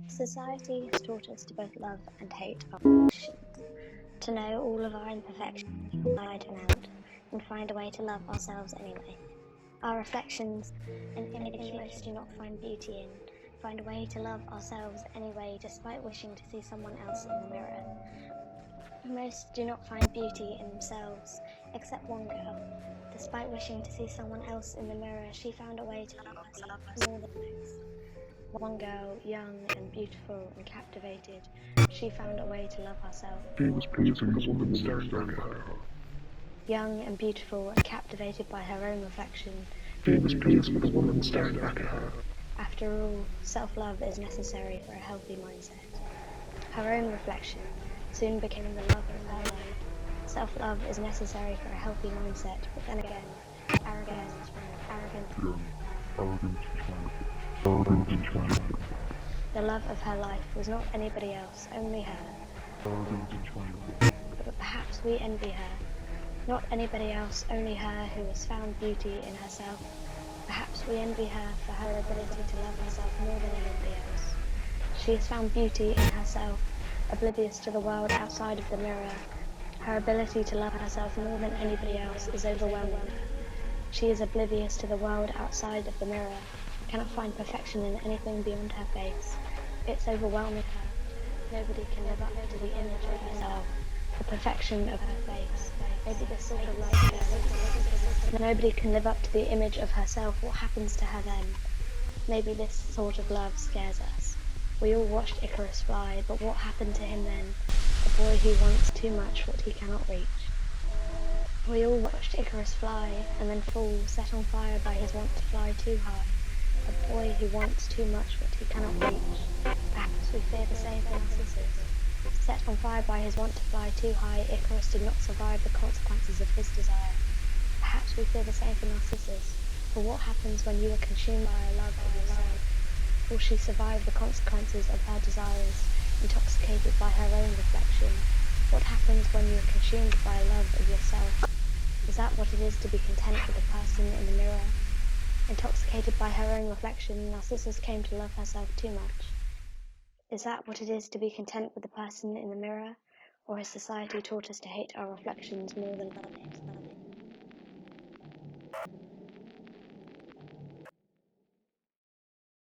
Society has taught us to both love and hate our reflections, to know all of our imperfections inside and out, and find a way to love ourselves anyway. Our reflections, an image most do not find beauty in, find a way to love ourselves anyway, despite wishing to see someone else in the mirror. Most do not find beauty in themselves, except one girl. Despite wishing to see someone else in the mirror, she found a way to love herself more than most. One girl, young and beautiful and captivated, she found a way to love herself. She was pleasing the woman staring back at her. Young and beautiful and captivated by her own reflection. She was pleased with the woman staring back at her. After all, self-love is necessary for a healthy mindset. Her own reflection soon became the love of her life. Self-love is necessary for a healthy mindset, but then again, arrogance The love of her life was not anybody else, only her. But perhaps we envy her. Not anybody else, only her who has found beauty in herself. Perhaps we envy her for her ability to love herself more than anybody else. She has found beauty in herself, oblivious to the world outside of the mirror. Her ability to love herself more than anybody else is overwhelming her. She is oblivious to the world outside of the mirror, cannot find perfection in anything beyond her face. It's overwhelming her. Nobody can live up to the image of herself, the perfection of her face. Maybe this sort of love scares her. Nobody can live up to the image of herself. What happens to her then? Maybe this sort of love scares us. We all watched Icarus fly, but what happened to him then? A boy who wants too much what he cannot reach. We all watched Icarus fly, and then fall, set on fire by his want to fly too high. A boy who wants too much what he cannot reach. Perhaps we fear the same for Narcissus. Set on fire by his want to fly too high, Icarus did not survive the consequences of his desire. Perhaps we fear the same for Narcissus. For what happens when you are consumed by a love of yourself? Will she survive the consequences of her desires, intoxicated by her own reflection? What happens when you are consumed by a love of yourself? Is that what it is to be content with a person in the mirror? Intoxicated by her own reflection, Narcissus came to love herself too much. Is that what it is to be content with the person in the mirror? Or has society taught us to hate our reflections more than love it?